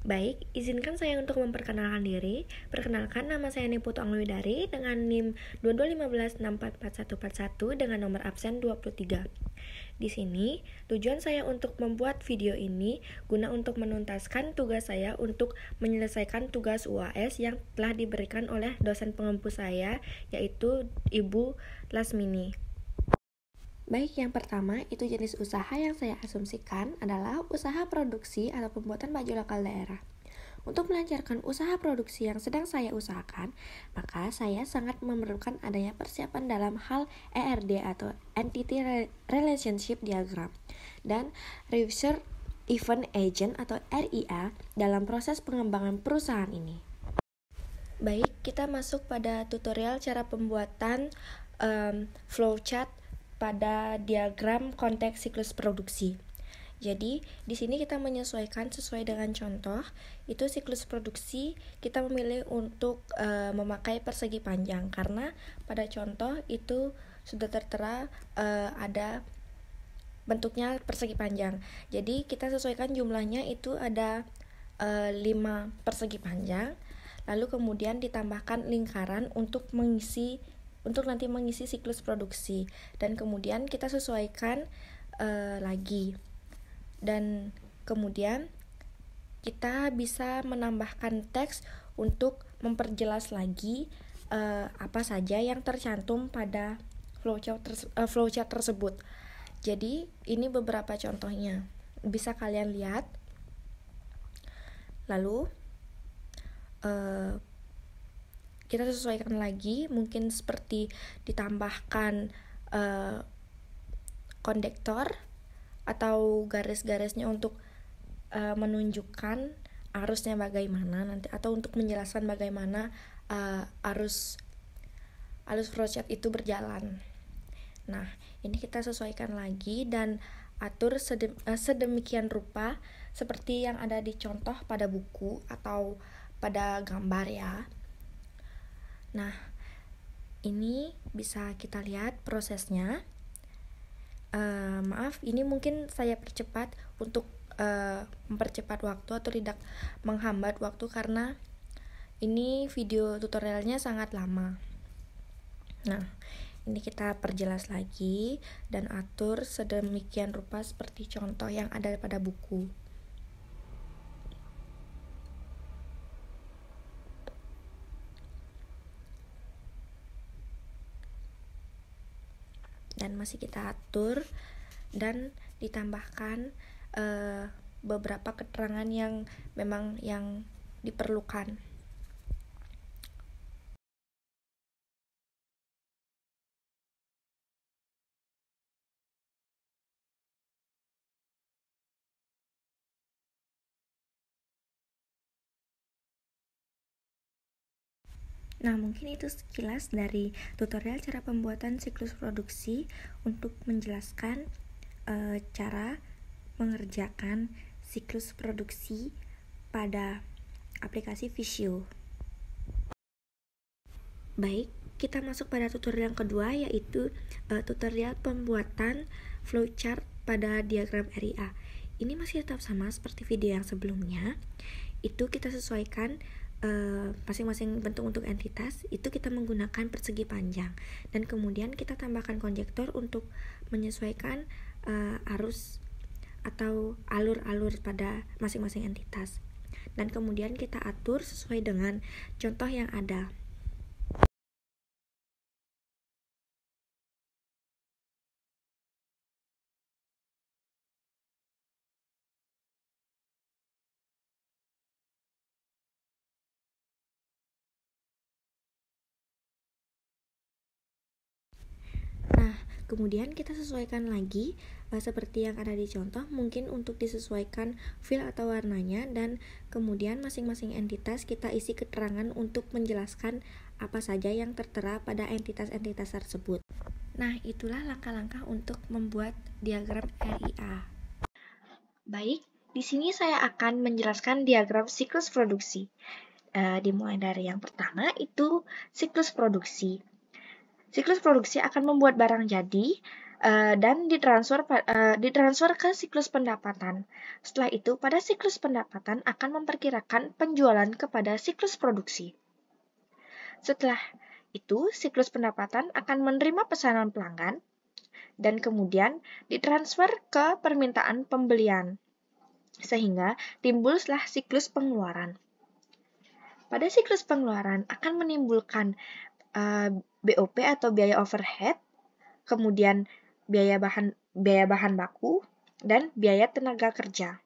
Baik, izinkan saya untuk memperkenalkan diri. Perkenalkan, nama saya Niputu Angluwidari dengan NIM 2215644141 dengan nomor absen 23. Di sini, tujuan saya untuk membuat video ini guna untuk menuntaskan tugas saya untuk menyelesaikan tugas UAS yang telah diberikan oleh dosen pengempu saya, yaitu Ibu Lasmini. Baik, yang pertama itu jenis usaha yang saya asumsikan adalah usaha produksi atau pembuatan baju lokal daerah. Untuk melancarkan usaha produksi yang sedang saya usahakan, maka saya sangat memerlukan adanya persiapan dalam hal ERD atau Entity Relationship Diagram dan Research Event Agent atau RIA dalam proses pengembangan perusahaan ini. Baik, kita masuk pada tutorial cara pembuatan flowchart pada diagram konteks siklus produksi. Jadi, di sini kita menyesuaikan sesuai dengan contoh. Itu siklus produksi kita memilih untuk memakai persegi panjang karena pada contoh itu sudah tertera ada bentuknya persegi panjang. Jadi, kita sesuaikan jumlahnya itu ada 5 persegi panjang. Lalu kemudian ditambahkan lingkaran untuk nanti mengisi siklus produksi, dan kemudian kita sesuaikan lagi, dan kemudian kita bisa menambahkan teks untuk memperjelas lagi apa saja yang tercantum pada flowchart tersebut. Jadi ini beberapa contohnya, bisa kalian lihat. Lalu kita sesuaikan lagi, mungkin seperti ditambahkan kondektor atau garis-garisnya untuk menunjukkan arusnya bagaimana nanti, atau untuk menjelaskan bagaimana arus flowchart itu berjalan. Nah, ini kita sesuaikan lagi dan atur sedemikian rupa seperti yang ada di contoh pada buku atau pada gambar ya. Nah, ini bisa kita lihat prosesnya. Maaf, ini mungkin saya percepat untuk mempercepat waktu atau tidak menghambat waktu karena ini video tutorialnya sangat lama. Nah, ini kita perjelas lagi dan atur sedemikian rupa seperti contoh yang ada pada buku. Dan masih kita atur dan ditambahkan beberapa keterangan yang memang yang diperlukan. Nah, mungkin itu sekilas dari tutorial cara pembuatan siklus produksi untuk menjelaskan cara mengerjakan siklus produksi pada aplikasi Visio. Baik, kita masuk pada tutorial yang kedua, yaitu tutorial pembuatan flowchart pada diagram RIA. Ini masih tetap sama seperti video yang sebelumnya. Itu kita sesuaikan masing-masing bentuk untuk entitas, itu kita menggunakan persegi panjang, dan kemudian kita tambahkan konjektor untuk menyesuaikan arus atau alur-alur pada masing-masing entitas, dan kemudian kita atur sesuai dengan contoh yang ada. Nah, kemudian kita sesuaikan lagi seperti yang ada di contoh, mungkin untuk disesuaikan fill atau warnanya, dan kemudian masing-masing entitas kita isi keterangan untuk menjelaskan apa saja yang tertera pada entitas-entitas tersebut. Nah, itulah langkah-langkah untuk membuat diagram RIA. Baik, di sini saya akan menjelaskan diagram siklus produksi. Dimulai dari yang pertama, itu siklus produksi. Siklus produksi akan membuat barang jadi dan ditransfer ke siklus pendapatan. Setelah itu, pada siklus pendapatan akan memperkirakan penjualan kepada siklus produksi. Setelah itu, siklus pendapatan akan menerima pesanan pelanggan dan kemudian ditransfer ke permintaan pembelian, sehingga timbullah siklus pengeluaran. Pada siklus pengeluaran akan menimbulkan BOP atau biaya overhead, kemudian biaya bahan baku, dan biaya tenaga kerja.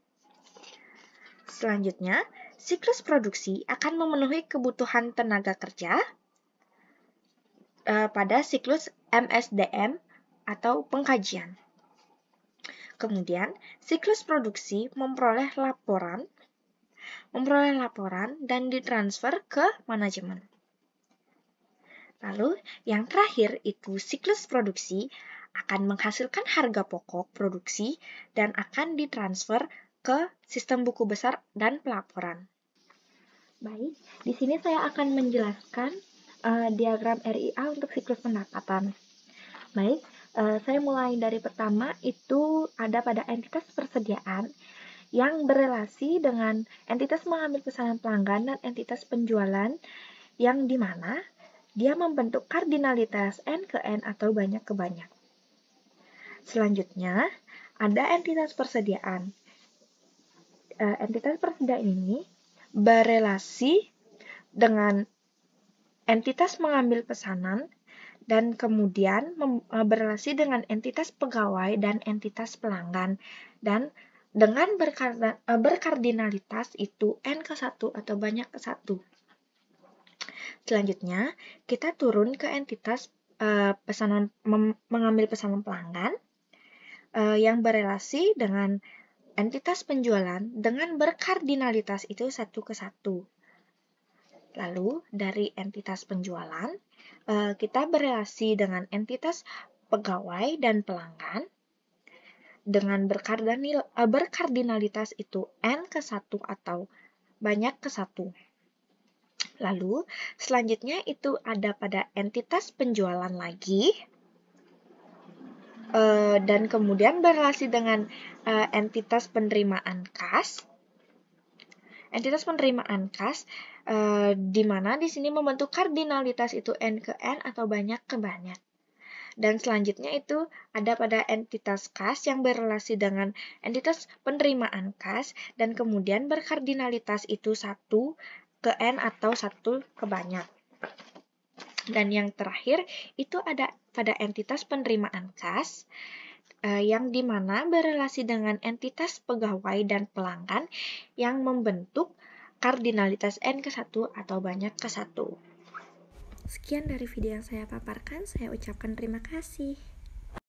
Selanjutnya, siklus produksi akan memenuhi kebutuhan tenaga kerja pada siklus MSDM atau pengkajian. Kemudian, siklus produksi memperoleh laporan dan ditransfer ke manajemen. Lalu, yang terakhir itu siklus produksi akan menghasilkan harga pokok produksi dan akan ditransfer ke sistem buku besar dan pelaporan. Baik, di sini saya akan menjelaskan diagram RIA untuk siklus pendapatan. Baik, saya mulai dari pertama, itu ada pada entitas persediaan yang berelasi dengan entitas mengambil pesanan pelanggan dan entitas penjualan, yang dimana dia membentuk kardinalitas N ke N atau banyak ke banyak. Selanjutnya, ada entitas persediaan. Entitas persediaan ini berelasi dengan entitas mengambil pesanan dan kemudian berelasi dengan entitas pegawai dan entitas pelanggan, dan dengan berkardinalitas itu N ke 1 atau banyak ke 1. Selanjutnya, kita turun ke entitas mengambil pesanan pelanggan yang berelasi dengan entitas penjualan dengan berkardinalitas itu 1 ke 1. Lalu, dari entitas penjualan, kita berelasi dengan entitas pegawai dan pelanggan dengan berkardinalitas itu N ke 1 atau banyak ke 1. Lalu, selanjutnya itu ada pada entitas penjualan lagi, dan kemudian berelasi dengan entitas penerimaan kas. Entitas penerimaan kas, di mana di sini membentuk kardinalitas itu N ke N atau banyak ke banyak. Dan selanjutnya itu ada pada entitas kas yang berelasi dengan entitas penerimaan kas, dan kemudian berkardinalitas itu 1 ke N atau 1 ke banyak. Dan yang terakhir itu ada pada entitas penerimaan kas, yang dimana berelasi dengan entitas pegawai dan pelanggan yang membentuk kardinalitas N ke 1 atau banyak ke 1. Sekian dari video yang saya paparkan, saya ucapkan terima kasih.